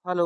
Hello,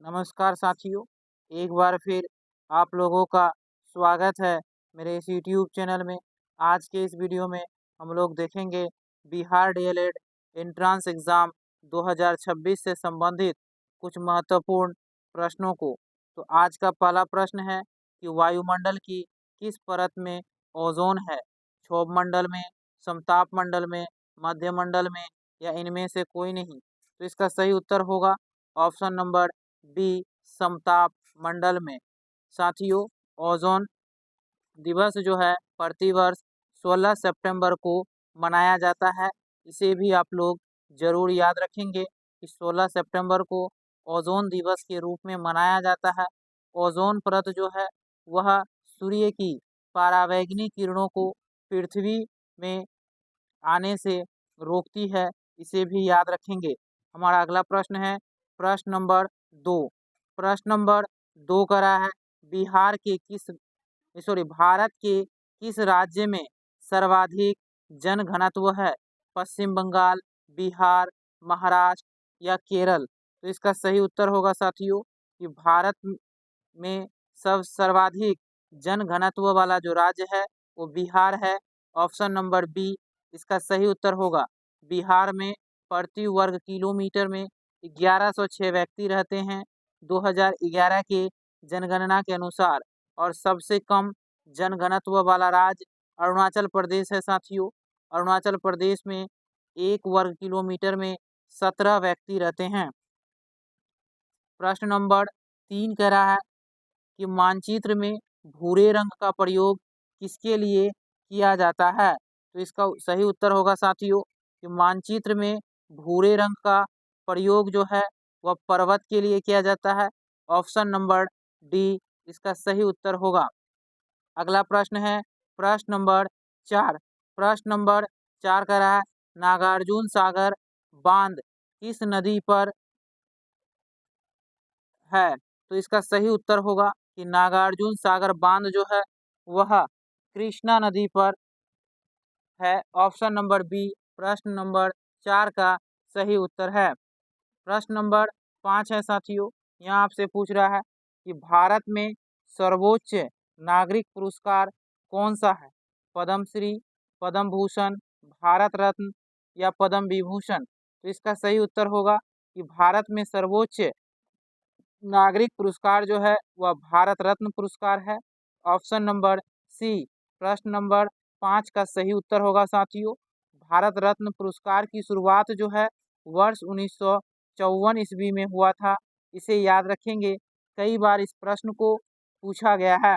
नमस्कार साथियों। एक बार फिर आप लोगों का स्वागत है मेरे इस यूट्यूब चैनल में। आज के इस वीडियो में हम लोग देखेंगे बिहार डीएलएड एंट्रेंस एग्ज़ाम 2026 से संबंधित कुछ महत्वपूर्ण प्रश्नों को। तो आज का पहला प्रश्न है कि वायुमंडल की किस परत में ओजोन है? क्षोभ मंडल में, समताप मंडल में, मध्यमंडल में या इनमें से कोई नहीं? तो इसका सही उत्तर होगा ऑप्शन नंबर बी, समताप मंडल में। साथियों, ओजोन दिवस जो है प्रतिवर्ष 16 सितंबर को मनाया जाता है। इसे भी आप लोग जरूर याद रखेंगे कि 16 सितंबर को ओजोन दिवस के रूप में मनाया जाता है। ओजोन परत जो है वह सूर्य की परावैंगनी किरणों को पृथ्वी में आने से रोकती है। इसे भी याद रखेंगे। हमारा अगला प्रश्न है प्रश्न नंबर 2। प्रश्न नंबर 2 कह रहा है बिहार के किस भारत के किस राज्य में सर्वाधिक जनघनत्व है? पश्चिम बंगाल, बिहार, महाराष्ट्र या केरल? तो इसका सही उत्तर होगा साथियों कि भारत में सर्वाधिक जनघनत्व वाला जो राज्य है वो बिहार है। ऑप्शन नंबर बी इसका सही उत्तर होगा। बिहार में प्रति वर्ग किलोमीटर में 1106 व्यक्ति रहते हैं 2011 के जनगणना के अनुसार। और सबसे कम जनघनत्व वाला राज्य अरुणाचल प्रदेश है साथियों। अरुणाचल प्रदेश में 1 वर्ग किलोमीटर में 17 व्यक्ति रहते हैं। प्रश्न नंबर 3 कह रहा है कि मानचित्र में भूरे रंग का प्रयोग किसके लिए किया जाता है? तो इसका सही उत्तर होगा साथियों कि मानचित्र में भूरे रंग का प्रयोग जो है वह पर्वत के लिए किया जाता है। ऑप्शन नंबर डी इसका सही उत्तर होगा। अगला प्रश्न है प्रश्न नंबर 4। प्रश्न नंबर 4 का रहा है नागार्जुन सागर बांध किस नदी पर है? तो इसका सही उत्तर होगा कि नागार्जुन सागर बांध जो है वह कृष्णा नदी पर है। ऑप्शन नंबर बी प्रश्न नंबर 4 का सही उत्तर है। प्रश्न नंबर 5 है साथियों। यहाँ आपसे पूछ रहा है कि भारत में सर्वोच्च नागरिक पुरस्कार कौन सा है? पद्म श्री, पद्म भूषण, भारत रत्न या पद्म विभूषण? तो इसका सही उत्तर होगा कि भारत में सर्वोच्च नागरिक पुरस्कार जो है वह भारत रत्न पुरस्कार है। ऑप्शन नंबर सी प्रश्न नंबर 5 का सही उत्तर होगा साथियों। भारत रत्न पुरस्कार की शुरुआत जो है वर्ष 1954 ईस्वी में हुआ था। इसे याद रखेंगे, कई बार इस प्रश्न को पूछा गया है।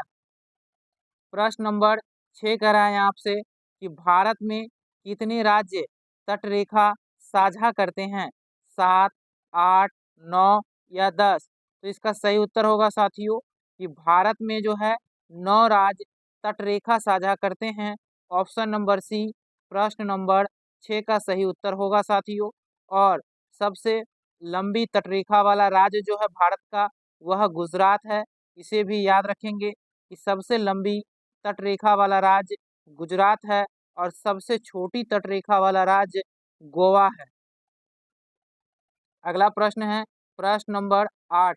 प्रश्न नंबर 6 कह रहा है आपसे कि भारत में कितने राज्य तटरेखा साझा करते हैं? 7, 8, 9 या 10? तो इसका सही उत्तर होगा साथियों कि भारत में जो है 9 राज्य तटरेखा साझा करते हैं। ऑप्शन नंबर सी प्रश्न नंबर 6 का सही उत्तर होगा साथियों। और सबसे लंबी तटरेखा वाला राज्य जो है भारत का वह गुजरात है। इसे भी याद रखेंगे कि सबसे लंबी तटरेखा वाला राज्य गुजरात है और सबसे छोटी तटरेखा वाला राज्य गोवा है। अगला प्रश्न है प्रश्न नंबर 8।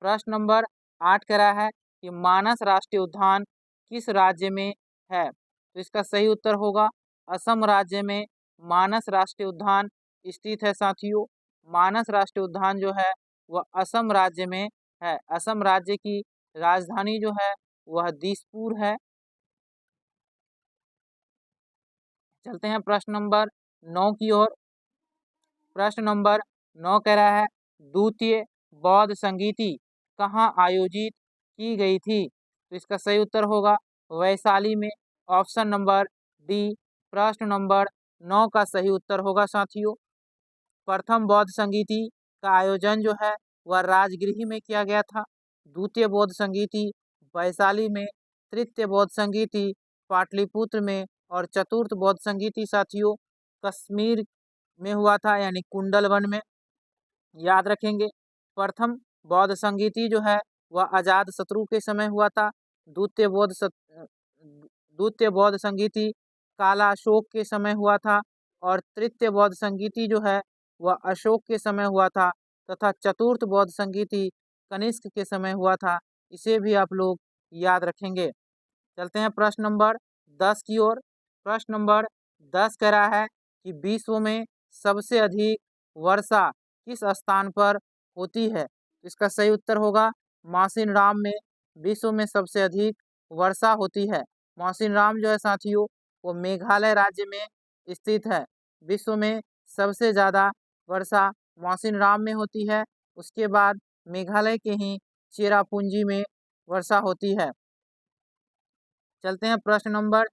प्रश्न नंबर 8 कह रहा है कि मानस राष्ट्रीय उद्यान किस राज्य में है? तो इसका सही उत्तर होगा असम राज्य में मानस राष्ट्रीय उद्यान स्थित है साथियों। मानस राष्ट्रीय उद्यान जो है वह असम राज्य में है। असम राज्य की राजधानी जो है वह दिसपुर है। चलते हैं प्रश्न नंबर 9 की ओर। प्रश्न नंबर 9 कह रहा है द्वितीय बौद्ध संगीति कहाँ आयोजित की गई थी? तो इसका सही उत्तर होगा वैशाली में। ऑप्शन नंबर डी प्रश्न नंबर 9 का सही उत्तर होगा साथियों। प्रथम बौद्ध संगीति का आयोजन जो है वह राजगृह में किया गया था। द्वितीय बौद्ध संगीति वैशाली में, तृतीय बौद्ध संगीति पाटलिपुत्र में और चतुर्थ बौद्ध संगीति साथियों कश्मीर में हुआ था, यानी कुंडल वन में। याद रखेंगे प्रथम बौद्ध संगीति जो है वह अजात शत्रु के समय हुआ था। द्वितीय बौद्ध संगीति काला अशोक के समय हुआ था और तृतीय बौद्ध संगीति जो है वह अशोक के समय हुआ था तथा चतुर्थ बौद्ध संगीति कनिष्क के समय हुआ था। इसे भी आप लोग याद रखेंगे। चलते हैं प्रश्न नंबर 10 की ओर। प्रश्न नंबर 10 कह रहा है कि विश्व में सबसे अधिक वर्षा किस स्थान पर होती है। इसका सही उत्तर होगा मौसिनराम में विश्व में सबसे अधिक वर्षा होती है। मौसिनराम जो है साथियों वो मेघालय राज्य में स्थित है। विश्व में सबसे ज़्यादा वर्षा मौसिनराम में होती है। उसके बाद मेघालय के ही चेरापूंजी में वर्षा होती है। चलते हैं प्रश्न नंबर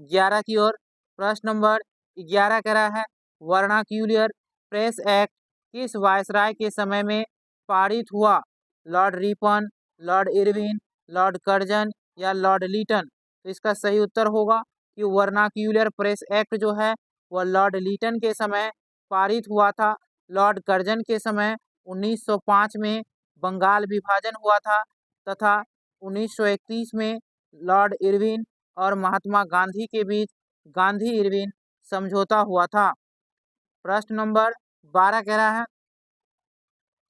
11 की ओर। प्रश्न नंबर 11 कह रहा है वर्नाक्यूलर प्रेस एक्ट किस वायसराय के समय में पारित हुआ। Lord Ripon, Lord Irwin, Lord Curzon या लॉर्ड लीटन। तो इसका सही उत्तर होगा कि वर्नाक्यूलर प्रेस एक्ट जो है वह लॉर्ड लीटन के समय पारित हुआ था। लॉर्ड कर्जन के समय 1905 में बंगाल विभाजन हुआ था तथा 1931 में लॉर्ड इरविन और महात्मा गांधी के बीच गांधी इरविन समझौता हुआ था। प्रश्न नंबर 12 कह रहा है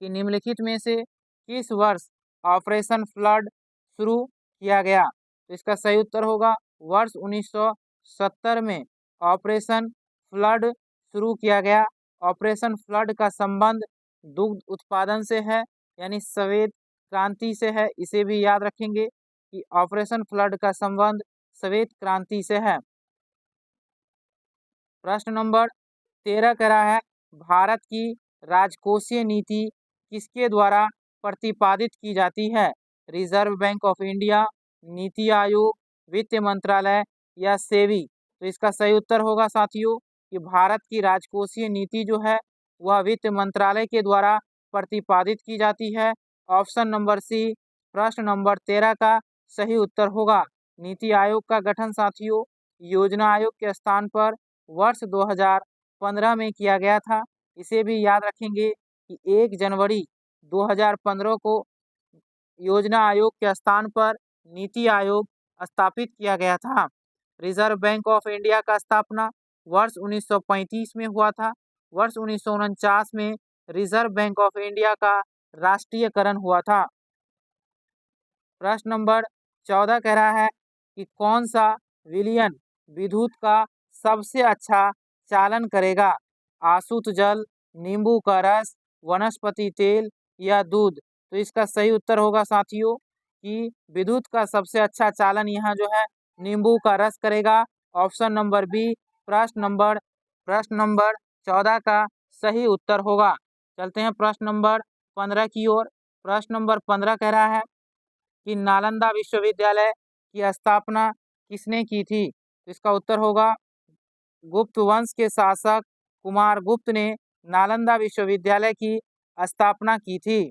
कि निम्नलिखित में से किस वर्ष ऑपरेशन फ्लड शुरू किया गया। तो इसका सही उत्तर होगा वर्ष 1970 में ऑपरेशन फ्लड शुरू किया गया। ऑपरेशन फ्लड का संबंध दुग्ध उत्पादन से है यानी श्वेत क्रांति से है। इसे भी याद रखेंगे कि ऑपरेशन फ्लड का संबंध श्वेत क्रांति से है। प्रश्न नंबर 13 कह रहा है भारत की राजकोषीय नीति किसके द्वारा प्रतिपादित की जाती है। Reserve bank of India, NITI Aayog, वित्त मंत्रालय या सेबी। तो इसका सही उत्तर होगा साथियों कि भारत की राजकोषीय नीति जो है वह वित्त मंत्रालय के द्वारा प्रतिपादित की जाती है। ऑप्शन नंबर सी प्रश्न नंबर 13 का सही उत्तर होगा। नीति आयोग का गठन साथियों योजना आयोग के स्थान पर वर्ष 2015 में किया गया था। इसे भी याद रखेंगे कि 1 जनवरी 2015 को योजना आयोग के स्थान पर नीति आयोग स्थापित किया गया था। रिजर्व बैंक ऑफ इंडिया का स्थापना वर्ष 1935 में हुआ था। वर्ष 1949 में रिजर्व बैंक ऑफ इंडिया का राष्ट्रीयकरण हुआ था। प्रश्न नंबर 14 कह रहा है कि कौन सा विलयन विद्युत का सबसे अच्छा चालन करेगा। आसुत जल, नींबू का रस, वनस्पति तेल या दूध। तो इसका सही उत्तर होगा साथियों कि विद्युत का सबसे अच्छा चालन यहाँ जो है नींबू का रस करेगा। ऑप्शन नंबर बी प्रश्न नंबर 14 का सही उत्तर होगा। चलते हैं प्रश्न नंबर 15 की ओर। प्रश्न नंबर 15 कह रहा है कि नालंदा विश्वविद्यालय की स्थापना किसने की थी। तो इसका उत्तर होगा गुप्त वंश के शासक कुमार गुप्त ने नालंदा विश्वविद्यालय की स्थापना की थी।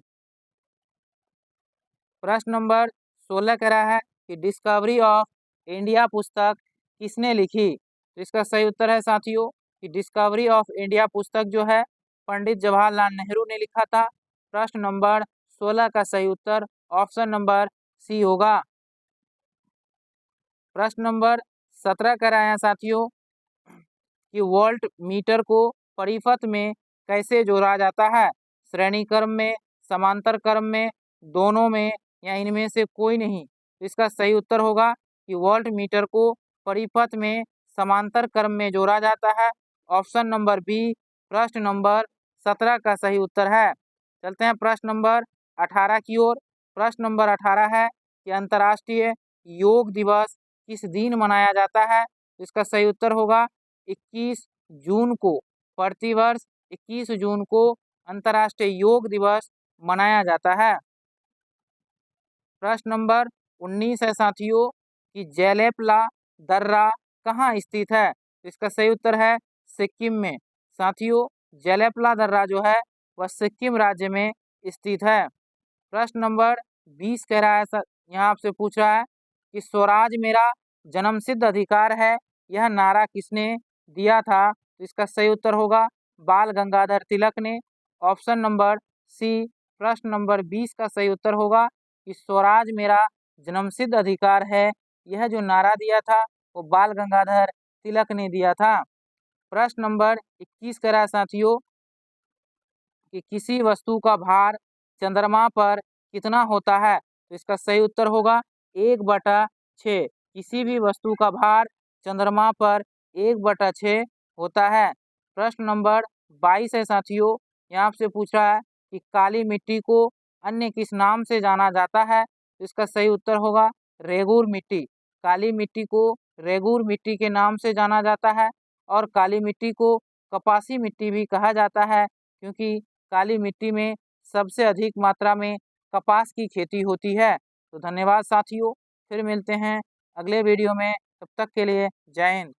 प्रश्न नंबर 16 कह रहा है कि डिस्कवरी ऑफ इंडिया पुस्तक किसने लिखी। तो इसका सही उत्तर है साथियों कि डिस्कवरी ऑफ इंडिया पुस्तक जो है पंडित जवाहरलाल नेहरू ने लिखा था। प्रश्न नंबर 16 का सही उत्तर ऑप्शन नंबर सी होगा। प्रश्न नंबर 17 कह रहा है साथियों कि वोल्ट मीटर को परिपथ में कैसे जोड़ा जाता है। श्रेणी क्रम में, समांतर क्रम में, दोनों में या इनमें से कोई नहीं। तो इसका सही उत्तर होगा कि वोल्ट मीटर को परिपथ में समांतर क्रम में जोड़ा जाता है। ऑप्शन नंबर बी प्रश्न नंबर 17 का सही उत्तर है। चलते हैं प्रश्न नंबर 18 की ओर। प्रश्न नंबर 18 है कि अंतर्राष्ट्रीय योग दिवस किस दिन मनाया जाता है। इसका सही उत्तर होगा 21 जून को। प्रतिवर्ष 21 जून को अंतर्राष्ट्रीय योग दिवस मनाया जाता है। प्रश्न नंबर 19 है साथियों कि जेलेपला दर्रा कहाँ स्थित है। इसका सही उत्तर है सिक्किम में। साथियों जेलेपला दर्रा जो है वह सिक्किम राज्य में स्थित है। प्रश्न नंबर 20 कह रहा है यहाँ आपसे पूछ रहा है कि स्वराज मेरा जन्मसिद्ध अधिकार है यह नारा किसने दिया था। तो इसका सही उत्तर होगा बाल गंगाधर तिलक ने। ऑप्शन नंबर सी प्रश्न नंबर 20 का सही उत्तर होगा कि स्वराज मेरा जन्मसिद्ध अधिकार है यह जो नारा दिया था वो बाल गंगाधर तिलक ने दिया था। प्रश्न नंबर 21 कह रहा है साथियों कि किसी वस्तु का भार चंद्रमा पर कितना होता है? तो इसका सही उत्तर होगा 1/6। किसी भी वस्तु का भार चंद्रमा पर 1/6 होता है। प्रश्न नंबर 22 है साथियों, यहाँ से पूछा है कि काली मिट्टी को अन्य किस नाम से जाना जाता है? तो इसका सही उत्तर होगा रेगूर मिट्टी। काली मिट्टी को रेगूर मिट्टी के नाम से जाना जाता है और काली मिट्टी को कपासी मिट्टी भी कहा जाता है, क्योंकि काली मिट्टी में सबसे अधिक मात्रा में कपास की खेती होती है। तो धन्यवाद साथियों, फिर मिलते हैं अगले वीडियो में। तब तक के लिए जय हिंद।